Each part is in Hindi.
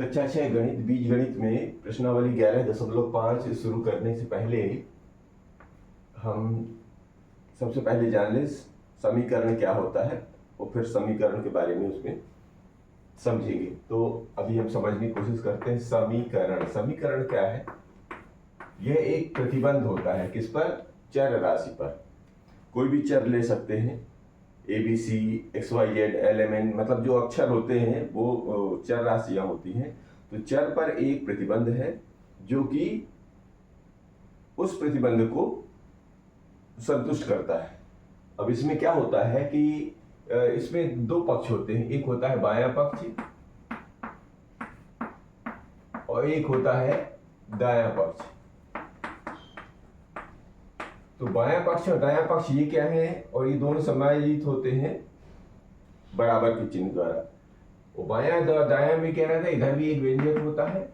कक्षा 6 गणित बीज गणित में प्रश्नावली 11.5 शुरू करने से पहले हम सबसे पहले जान लें समीकरण क्या होता है और फिर समीकरण के बारे में उसमें समझेंगे। तो अभी हम समझने की कोशिश करते हैं। समीकरण क्या है? यह एक प्रतिबंध होता है किस पर? चर राशि पर। कोई भी चर ले सकते हैं, ABC, XYZ, LMN, मतलब जो अक्षर होते हैं वो चर राशियां होती हैं। तो चर पर एक प्रतिबंध है जो कि उस प्रतिबंध को संतुष्ट करता है। अब इसमें क्या होता है कि इसमें दो पक्ष होते हैं, एक होता है बायां पक्ष और एक होता है दायां पक्ष। तो बायां पक्ष और दायां पक्ष ये क्या है? और ये दोनों समायोजित होते हैं बराबर के चिन्ह द्वारा। वो बायां दायां में क्या रहता है? इधर भी एक व्यंजक होता है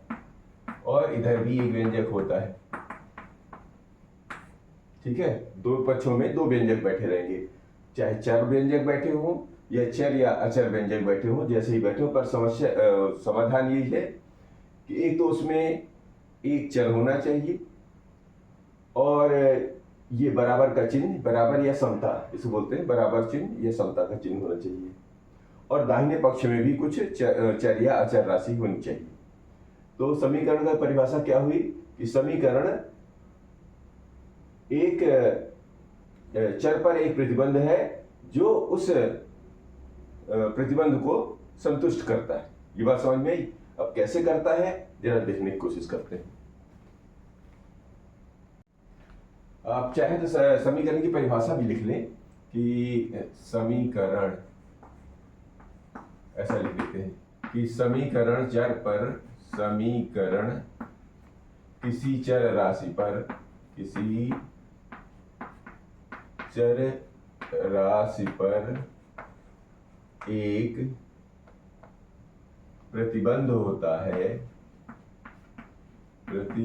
और इधर भी एक व्यंजक होता है। ठीक है, दो पक्षों में दो व्यंजक बैठे रहेंगे, चाहे चर व्यंजक बैठे हो या चर या अचर व्यंजक बैठे हो, जैसे ही बैठे हो। पर समस्या समाधान ये है कि एक तो उसमें एक चर होना चाहिए और ये बराबर का चिन्ह, बराबर या समता इसे बोलते हैं, बराबर चिन्ह या समता का चिन्ह होना चाहिए। और दाहिने पक्ष में भी कुछ चर या अचर राशि होनी चाहिए। तो समीकरण का परिभाषा क्या हुई कि समीकरण एक चर पर एक प्रतिबंध है जो उस प्रतिबंध को संतुष्ट करता है। ये बात समझ में आई? अब कैसे करता है जरा देखने की कोशिश करते हैं। आप चाहे तो समीकरण की परिभाषा भी लिख लें कि समीकरण, ऐसा लिख देते हैं कि समीकरण चर पर, समीकरण किसी चर राशि पर, किसी चर राशि पर एक प्रतिबंध होता है, प्रतिबंध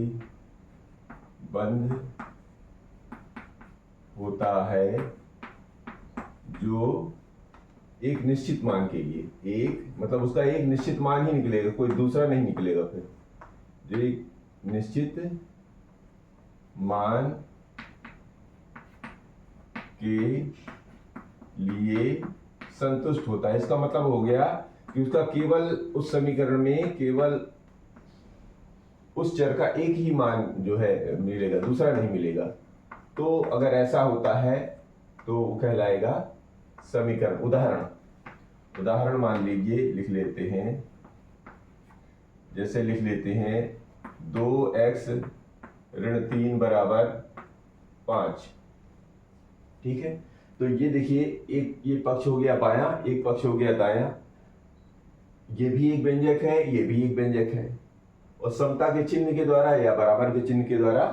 होता है जो एक निश्चित मान के लिए, एक मतलब उसका एक निश्चित मान ही निकलेगा, कोई दूसरा नहीं निकलेगा। फिर जो एक निश्चित मान के लिए संतुष्ट होता है। इसका मतलब हो गया कि उसका केवल उस समीकरण में केवल उस चर का एक ही मान जो है मिलेगा, दूसरा नहीं मिलेगा। तो अगर ऐसा होता है तो वो कहलाएगा समीकरण। उदाहरण मान लीजिए, लिख लेते हैं, जैसे लिख लेते हैं 2x ऋण 3 बराबर 5। ठीक है, तो ये देखिए, एक ये पक्ष हो गया बायां, एक पक्ष हो गया दायां। ये भी एक व्यंजक है, ये भी एक व्यंजक है, और समता के चिन्ह के द्वारा या बराबर के चिन्ह के द्वारा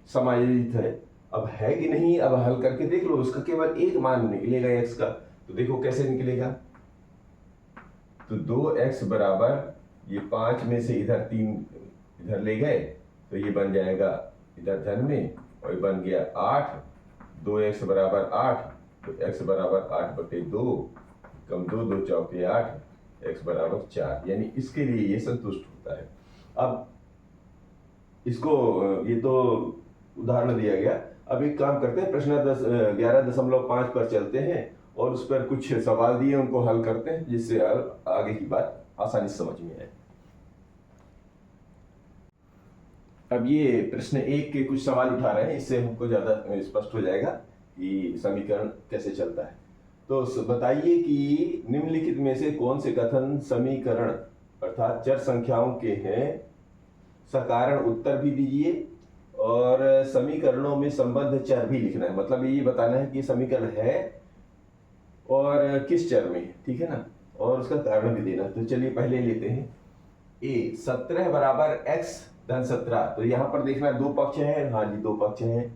समायोजित है। अब है कि नहीं, अब हल करके देख लो। उसका केवल एक मान निकलेगा x का, तो देखो कैसे निकलेगा। तो 2x बराबर, ये 5 में से इधर 3 इधर ले गए तो ये बन जाएगा इधर धन में, और ये बन गया 8। 2x बराबर 8, तो x बराबर 8/2 कम 2, 2 चौके 8, x बराबर 4। यानी इसके लिए ये संतुष्ट होता है। अब इसको, ये तो उदाहरण दिया गया। अब एक काम करते हैं, प्रश्न 11.5 पर चलते हैं और उस पर कुछ सवाल दिए, उनको हल करते हैं, जिससे आगे की बात आसानी से समझ में आए। अब ये प्रश्न 1 के कुछ सवाल उठा रहे हैं, इससे हमको ज्यादा स्पष्ट हो जाएगा कि समीकरण कैसे चलता है। तो बताइए कि निम्नलिखित में से कौन से कथन समीकरण अर्थात चर संख्याओं के हैं। सकारण उत्तर भी दीजिए और समीकरणों में संबद्ध चर भी लिखना है। मतलब ये बताना है कि समीकरण है और किस चर में है, ठीक है ना, और उसका कारण भी देना। तो चलिए पहले लेते हैं a 17 बराबर x धन 17। तो यहाँ पर देखना दो पक्ष है, हाँ जी दो पक्ष है,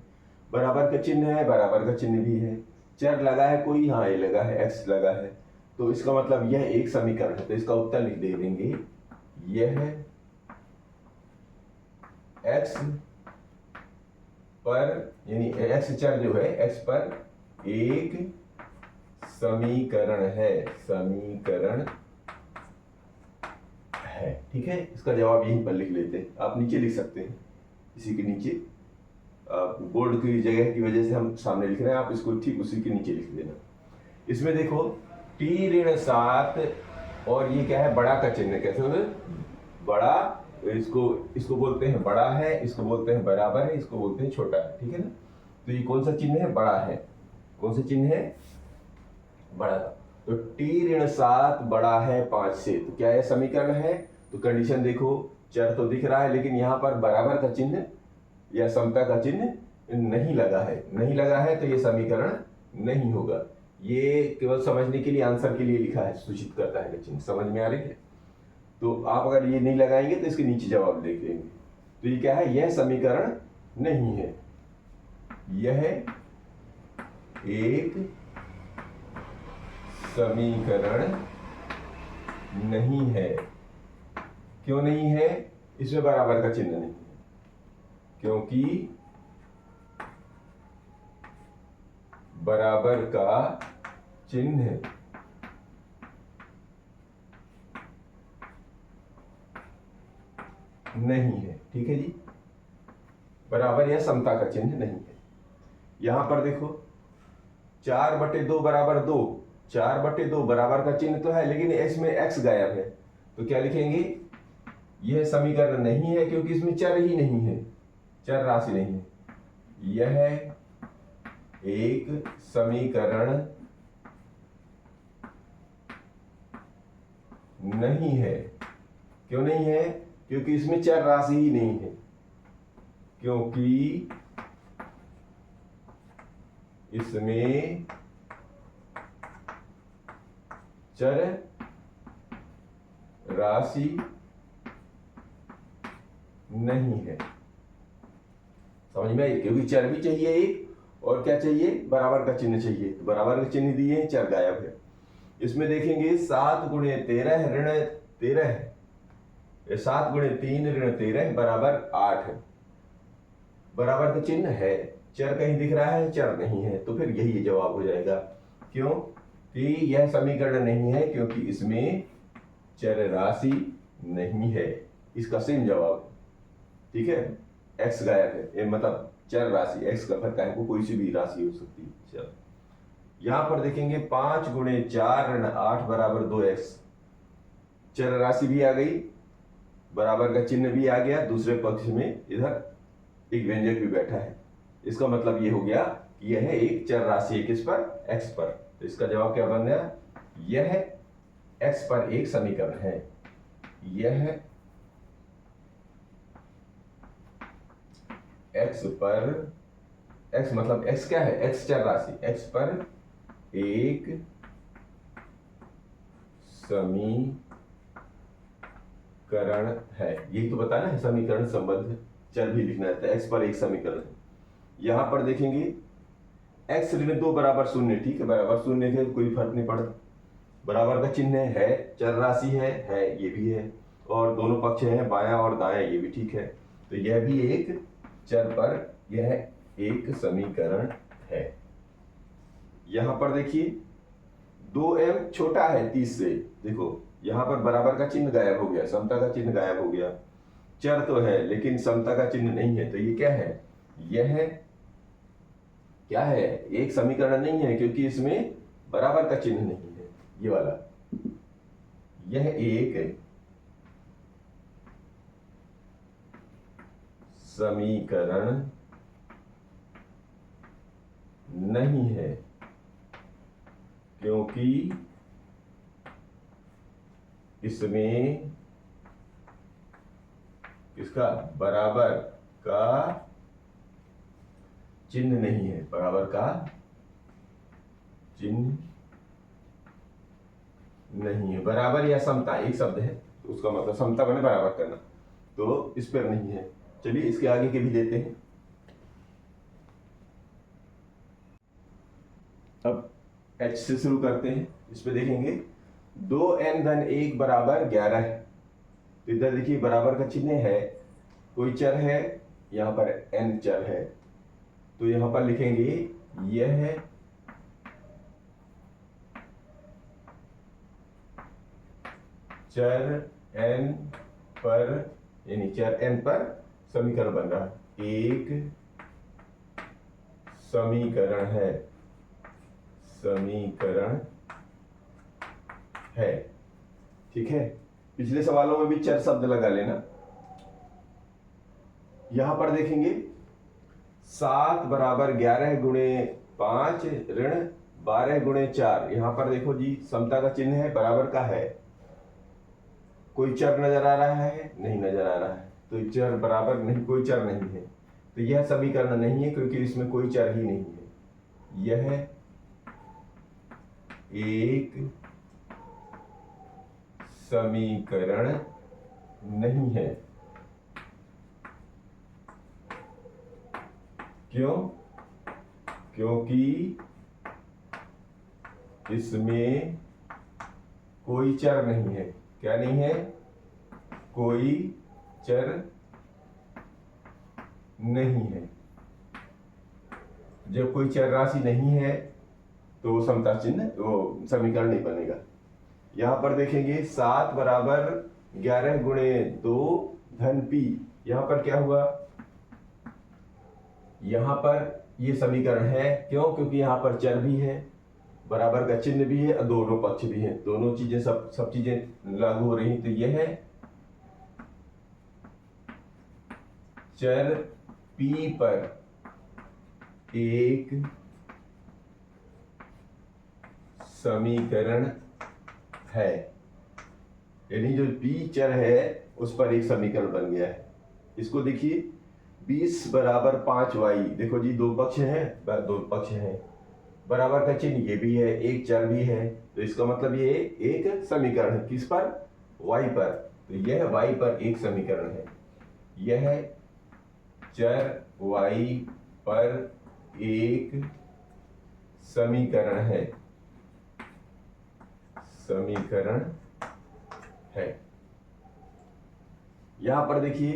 बराबर का चिन्ह है, बराबर का चिन्ह भी है, चर लगा है कोई, हाँ ये लगा है, x लगा है। तो इसका मतलब यह एक समीकरण है। तो इसका उत्तर लिख दे देंगे, यह x पर, यानी x चर जो है x पर एक समीकरण है, समीकरण है। ठीक है, इसका जवाब यहीं पर लिख लेते हैं, आप नीचे लिख सकते हैं, इसी के नीचे। बोर्ड की जगह की वजह से हम सामने लिख रहे हैं, आप इसको ठीक उसी के नीचे लिख देना। इसमें देखो t-7 और ये क्या है, बड़ा का चिन्ह, कैसे होगा बड़ा, इसको इसको बोलते हैं बड़ा है, इसको बोलते हैं बराबर है, इसको बोलते हैं छोटा है। ठीक है ना, तो ये कौन सा चिन्ह है, बड़ा है। कौन सा चिन्ह है, बड़ा। तो t-7 बड़ा है 5 से, तो क्या है समीकरण है। तो कंडीशन देखो, चर तो दिख रहा है लेकिन यहाँ पर बराबर का चिन्ह या समता का चिन्ह नहीं लगा है, नहीं लगा है, तो ये समीकरण नहीं होगा। ये केवल समझने के लिए, आंसर के लिए लिखा है, सूचित करता है चिन्ह। समझ में आ रही है। तो आप अगर ये नहीं लगाएंगे तो इसके नीचे जवाब देख लेंगे। तो ये क्या है, यह समीकरण नहीं है, यह एक समीकरण नहीं है। क्यों नहीं है, इसमें बराबर का चिन्ह नहीं है, क्योंकि बराबर का चिन्ह नहीं है। ठीक है जी, बराबर या समता का चिन्ह नहीं है। यहां पर देखो 4/2 बराबर 2, 4/2 बराबर का चिन्ह तो है लेकिन इसमें x गायब है, तो क्या लिखेंगे, यह समीकरण नहीं है क्योंकि इसमें चर ही नहीं है, चर राशि नहीं है। यह एक समीकरण नहीं है। क्यों नहीं है, क्योंकि इसमें चर राशि ही नहीं है, क्योंकि इसमें चर राशि नहीं है। समझ में आई, क्योंकि चर भी चाहिए एक, और क्या चाहिए, बराबर का चिन्ह चाहिए। तो बराबर का चिन्ह दिए हैं, चर गायब है। इसमें देखेंगे 7 × 13 ऋण 13 है, 7 × 3 ऋण 13 बराबर 8 है। बराबर का चिन्ह है, चर कहीं दिख रहा है, चर नहीं है, तो फिर यही जवाब हो जाएगा। क्यों कि यह समीकरण नहीं है क्योंकि इसमें चर राशि नहीं है, इसका सेम जवाब। ठीक है, x गायब है, ये मतलब चर राशि, x का फर्क है, कोई सी भी राशि हो सकती है। चलो यहां पर देखेंगे 5 × 4 ऋण 8 बराबर 2x, चर राशि भी आ गई, बराबर का चिन्ह भी आ गया, दूसरे पक्ष में इधर एक व्यंजक भी बैठा है। इसका मतलब ये हो गया कि यह एक चर राशि है, किस पर, x पर। तो इसका जवाब क्या बन गया, यह x पर एक समीकरण है। यह x पर, x मतलब x क्या है, x चर राशि, x पर एक समीकरण है। यही तो बताना है, समीकरण संबंध, चर भी लिखना है, x पर एक समीकरण है। यहां पर देखेंगे x ऋण 2 बराबर 0, ठीक है, बराबर 0 के कोई फर्क नहीं पड़ता, बराबर का चिन्ह है, चर राशि है, ये भी है, और दोनों पक्ष हैं बायां और दायां, ये भी ठीक है। तो यह भी एक चर पर यह एक समीकरण है। यहां पर देखिए 2m छोटा है 30 से, देखो यहां पर बराबर का चिन्ह गायब हो गया, समता का चिन्ह गायब हो गया, चर तो है लेकिन समता का चिन्ह नहीं है, तो ये क्या है, यह क्या है, एक समीकरण नहीं है क्योंकि इसमें बराबर का चिन्ह नहीं है, ये वाला। यह एक समीकरण नहीं है क्योंकि इसमें इसका बराबर का चिन्ह नहीं है, बराबर का चिन्ह नहीं है। बराबर या समता एक शब्द है, तो उसका मतलब समता बने बराबर करना, तो इस पर नहीं है। चलिए इसके आगे के भी देते हैं। अब h से शुरू करते हैं। इस पे देखेंगे 2n-1 बराबर 11 है, तो इधर देखिए बराबर का चिन्ह है, कोई चर है, यहाँ पर n चर है, तो यहाँ पर लिखेंगे यह चर n पर यानी चर n पर समीकरण बन रहा है। एक समीकरण है। ठीक है, पिछले सवालों में भी चर शब्द लगा लेना। यहां पर देखेंगे 7 बराबर 11 गुणे 5 ऋण 12 गुणे 4। यहां पर देखो जी समता का चिन्ह है, बराबर का है। कोई चर नजर आ रहा है? नहीं नजर आ रहा है, तो चर बराबर नहीं, कोई चर नहीं है, तो यह समीकरण नहीं है क्योंकि इसमें कोई चर ही नहीं है। यह एक समीकरण नहीं है। क्यों? क्योंकि इसमें कोई चर नहीं है। क्या नहीं है? कोई चर नहीं है। जब कोई चर राशि नहीं है तो समता चिन्ह, वो समीकरण नहीं बनेगा। यहां पर देखेंगे 7 बराबर 11 गुणे 2 धन p। यहां पर क्या हुआ? यहां पर ये समीकरण है। क्यों? क्योंकि यहां पर चर भी है, बराबर का चिन्ह भी है और दोनों पक्ष भी हैं, दोनों चीजें सब चीजें लागू हो रही। तो यह है चर p पर एक समीकरण है, यानी जो p चर है उस पर एक समीकरण बन गया है। इसको देखिए 20 बराबर 5y। देखो जी दो पक्ष हैं, बराबर का चिन्ह ये भी है, एक चर भी है, तो इसका मतलब ये एक समीकरण है। किस पर? y पर। तो यह y पर एक समीकरण है। यह चर y पर एक समीकरण है। यहां पर देखिए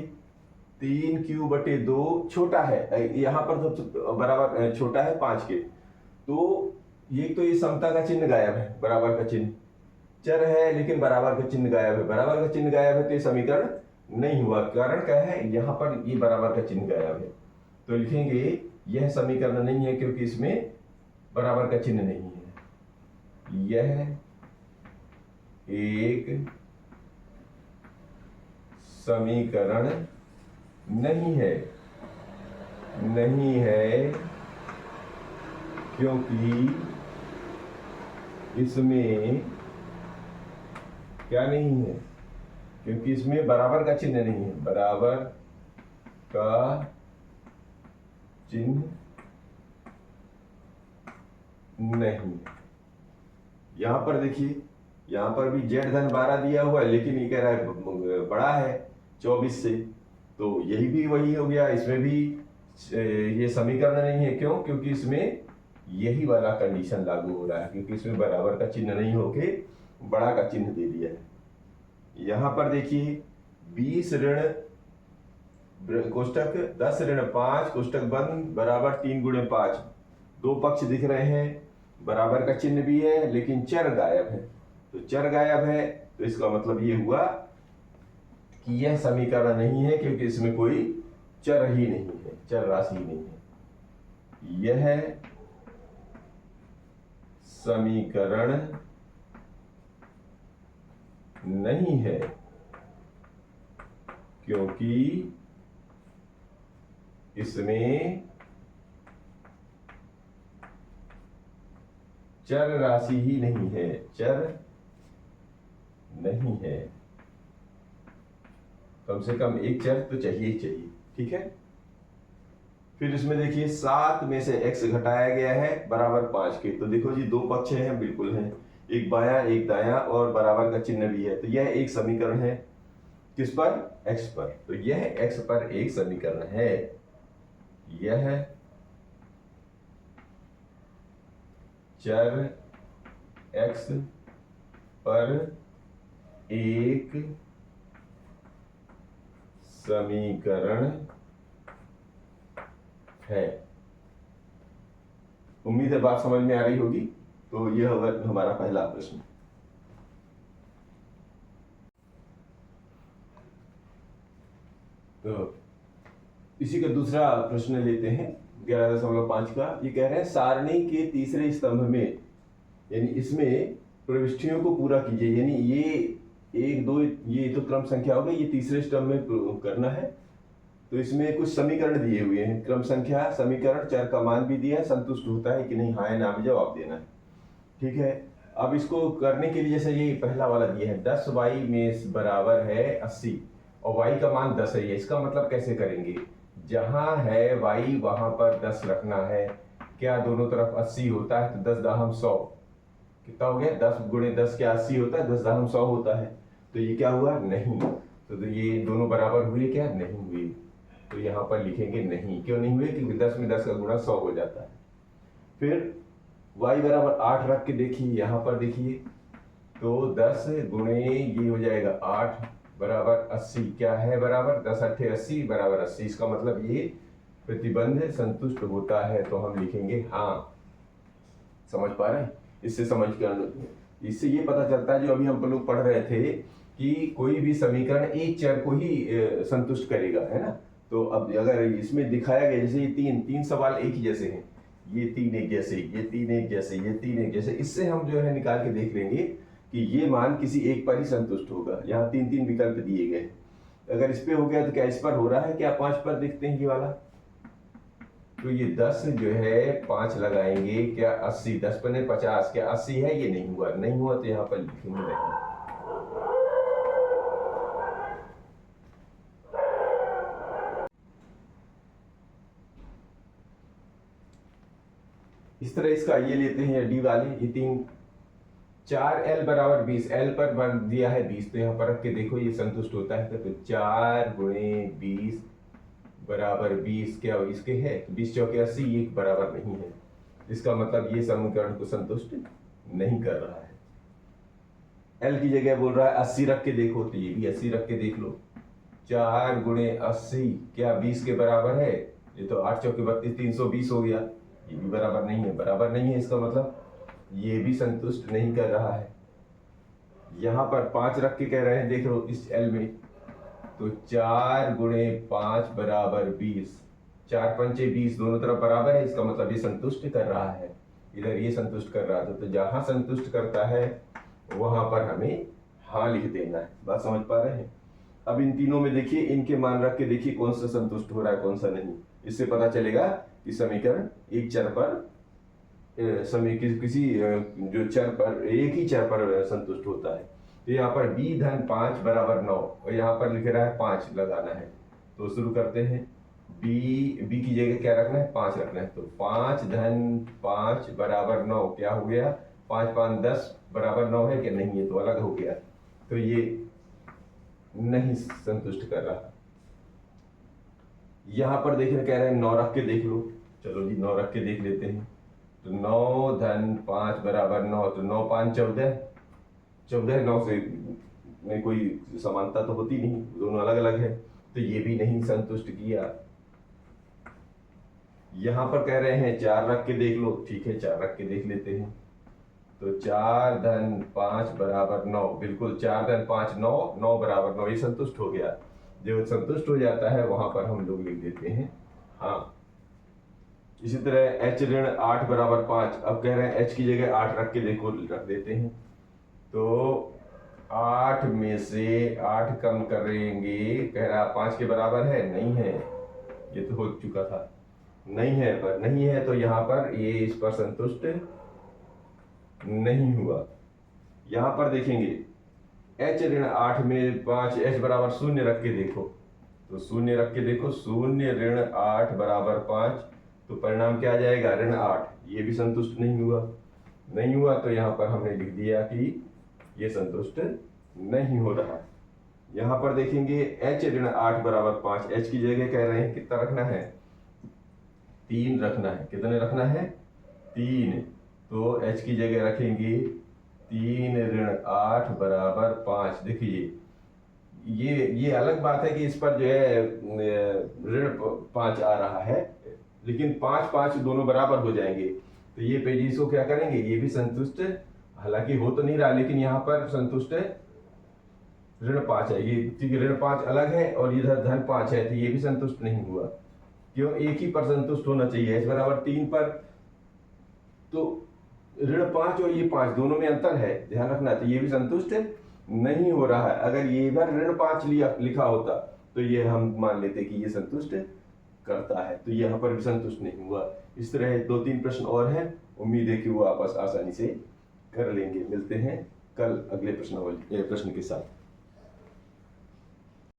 3q/2 छोटा है, यहां पर तो बराबर छोटा है 5 के, तो ये समता का चिन्ह गायब है, बराबर का चिन्ह। चर है लेकिन बराबर का चिन्ह गायब है, बराबर का चिन्ह गायब है तो ये समीकरण नहीं हुआ। कारण क्या है? यहां पर ये बराबर का चिन्ह गायब है, तो लिखेंगे यह समीकरण नहीं है क्योंकि इसमें बराबर का चिन्ह नहीं है। यह एक समीकरण नहीं है क्योंकि इसमें क्या नहीं है? क्योंकि इसमें बराबर का चिन्ह नहीं है, बराबर का चिन्ह नहीं। यहां पर देखिए, यहां पर भी z धन 12 दिया हुआ है, लेकिन ये कह रहा है बड़ा है 24 से, तो यही भी वही हो गया। इसमें भी ये समीकरण नहीं है। क्यों? क्योंकि इसमें यही वाला कंडीशन लागू हो रहा है, क्योंकि इसमें बराबर का चिन्ह नहीं होके बड़ा का चिन्ह दे दिया है। यहां पर देखिए 20 ऋण कोष्टक 10 ऋण 5 कोष्टक बंद बराबर 3 गुणे 5। दो पक्ष दिख रहे हैं, बराबर का चिन्ह भी है, लेकिन चर गायब है। तो चर गायब है तो इसका मतलब ये हुआ कि यह समीकरण नहीं है, क्योंकि इसमें कोई चर ही नहीं है, चर राशि ही नहीं है। यह समीकरण नहीं है क्योंकि इसमें चर राशि ही नहीं है, चर नहीं है। कम से कम एक चर तो चाहिए ही चाहिए। ठीक है, फिर इसमें देखिए 7 में से x घटाया गया है बराबर 5 के। तो देखो जी दो पक्ष हैं, बिल्कुल हैं, एक बायां एक दायां, और बराबर का चिन्ह भी है, तो यह एक समीकरण है। किस पर? x पर। तो यह x पर एक समीकरण है। यह चर x पर एक समीकरण है। उम्मीद है बात समझ में आ रही होगी। तो यह होगा हमारा पहला प्रश्न। तो इसी का दूसरा प्रश्न लेते हैं 11.5 का। ये कह रहे हैं सारणी के तीसरे स्तंभ में, यानी इसमें प्रविष्टियों को पूरा कीजिए, यानी ये 1 2 ये तो क्रम संख्या हो गई, ये तीसरे स्तंभ में करना है। तो इसमें कुछ समीकरण दिए हुए हैं, क्रम संख्या समीकरण, चर का मान भी दिया है, संतुष्ट होता है कि नहीं, हाँ या ना में जवाब देना है। ठीक है, अब इसको करने के लिए जैसे ये पहला वाला दिया है 10y में बराबर है 80 और y का मान 10 है, इसका मतलब कैसे करेंगे, जहां है y वहां पर 10 रखना है। क्या दोनों तरफ 80 होता है, तो 10 दाहम 100 कितना हो गया, 10 गुणे 10 क्या 80 होता है, 10 दाहम 100 होता है। तो ये क्या हुआ, नहीं। तो ये दोनों बराबर हुए क्या, नहीं हुए। तो यहाँ पर लिखेंगे नहीं। क्यों नहीं हुए, क्योंकि 10 में 10 का गुणा 100 हो जाता है। फिर y बराबर 8 रख के देखिए, यहाँ पर देखिए, तो 10 गुणे ये हो जाएगा 8 बराबर 80, क्या है बराबर 10 8 80 बराबर 80। इसका मतलब ये प्रतिबंध संतुष्ट होता है, तो हम लिखेंगे हाँ। समझ पा रहे हैं, इससे समझ कर इससे ये पता चलता है, जो अभी हम लोग पढ़ रहे थे कि कोई भी समीकरण एक चर को ही संतुष्ट करेगा, है ना। तो अब अगर इसमें दिखाया गया, जैसे ये तीन सवाल एक ही जैसे हैं, ये 3 एक जैसे, ये 3 एक जैसे, ये 3 एक जैसे, इससे हम जो है निकाल के देख लेंगे कि ये मान किसी एक पर ही संतुष्ट होगा। यहाँ 3 विकल्प दिए गए, अगर इस पे हो गया तो क्या इस पर हो रहा है, क्या 5 पर देखते हैं ये वाला। तो ये 10 जो है 5 लगाएंगे, क्या 80, 10 पने 50, क्या 80 है, ये नहीं हुआ। नहीं हुआ तो यहाँ पर लिखेंगे नहीं। इस तरह इसका ये लेते हैं डी वाले, ये 3 4l बराबर 20, l पर बन दिया है 20, तो यहाँ पर रख के देखो ये संतुष्ट होता है। तो 4 गुणे 20 बराबर 20, क्या इसके है, तो 20 चौके 80, ये बराबर नहीं है। इसका मतलब ये समीकरण को संतुष्ट नहीं कर रहा है। l की जगह बोल रहा है 80 रख के देखो, तो ये भी 80 रख के देख लो। 4 गुणे 80 क्या 20 के बराबर है, ये तो 8 चौके 32, 320 हो गया, ये भी बराबर नहीं है। बराबर नहीं है, इसका मतलब ये भी संतुष्ट नहीं कर रहा है। यहाँ पर 5 रख के कह रहे हैं, देख लो इस l में, तो 4 गुणे 5 बराबर 20, 4 पंचे 20, दोनों तरफ बराबर है, इसका मतलब ये संतुष्ट कर रहा है। इधर ये संतुष्ट कर रहा था, तो जहां संतुष्ट करता है वहां पर हमें हाँ लिख देना है। बात समझ पा रहे हैं। अब इन तीनों में देखिए, इनके मान रख के देखिए कौन सा संतुष्ट हो रहा है कौन सा नहीं। इससे पता चलेगा कि समीकरण एक चर पर किसी जो चर पर, एक ही चर पर संतुष्ट होता है। तो यहाँ पर b धन 5 बराबर 9, और यहाँ पर लिख रहा है 5 लगाना है। तो शुरू करते हैं, b की जगह क्या रखना है, 5 रखना है। तो 5 धन 5 बराबर 9, क्या हो गया, 5 5 10 बराबर 9 है, क्या नहीं है, तो अलग हो गया। तो ये नहीं संतुष्ट कर रहा। यहाँ पर देखिए कह रहे हैं 9 रख के देख लो। चलो जी 9 रख के देख लेते हैं। तो 9 धन 5 बराबर 9, तो 9 5 14, 14 9 से में कोई समानता तो होती नहीं, दोनों अलग अलग है। तो ये भी नहीं संतुष्ट किया। यहाँ पर कह रहे हैं 4 रख के देख लो, ठीक है 4 रख के देख लेते हैं। तो 4 धन 5 बराबर 9, बिल्कुल 4 धन 5 9, 9 बराबर 9, ये संतुष्ट हो गया। जब संतुष्ट हो जाता है वहां पर हम लोग लिख देते हैं हाँ। इसी तरह h ऋण 8 बराबर 5, अब कह रहे हैं h की जगह 8 रख के देखो, रख देते हैं। तो 8 में से 8 कम करेंगे, कह रहा 5 के बराबर है, नहीं है, ये तो हो चुका था, नहीं है, पर नहीं है तो यहाँ पर ये इस पर संतुष्ट नहीं हुआ। यहाँ पर देखेंगे h ऋण 8 में 5, h बराबर 0 रख के देखो, तो 0 रख के देखो, 0 ऋण 8 बराबर 5, तो परिणाम क्या आ जाएगा, ऋण 8। ये भी संतुष्ट नहीं हुआ। नहीं हुआ तो यहाँ पर हमने लिख दिया कि ये संतुष्ट नहीं हो रहा। यहाँ पर देखेंगे h ऋण 8 बराबर 5, h की जगह कह रहे हैं कितना रखना है, 3 रखना है। कितने रखना है, 3। तो h की जगह रखेंगे 3 ऋण 8 बराबर 5। देखिए ये अलग बात है कि इस पर जो है ऋण 5 आ रहा है, लेकिन 5 5 दोनों बराबर हो जाएंगे। तो ये पेज इसको क्या करेंगे, ये भी संतुष्ट, हालांकि हो तो नहीं रहा लेकिन यहाँ पर संतुष्ट ऋण 5 है, ये क्योंकि ऋण 5 अलग है और इधर धन 5 है, तो ये भी संतुष्ट नहीं हुआ। क्यों? एक ही पर संतुष्ट होना चाहिए, h बराबर 3 पर। तो ऋण 5 और ये 5 दोनों में अंतर है, ध्यान रखना। तो ये भी संतुष्ट नहीं हो रहा है। अगर ये इधर ऋण 5 लिखा होता तो ये हम मान लेते कि ये संतुष्ट करता है, तो यहाँ पर भी संतुष्ट नहीं हुआ। इस तरह 2-3 प्रश्न और हैं, उम्मीद है कि वो आप आसानी से कर लेंगे। मिलते हैं कल अगले प्रश्न के साथ।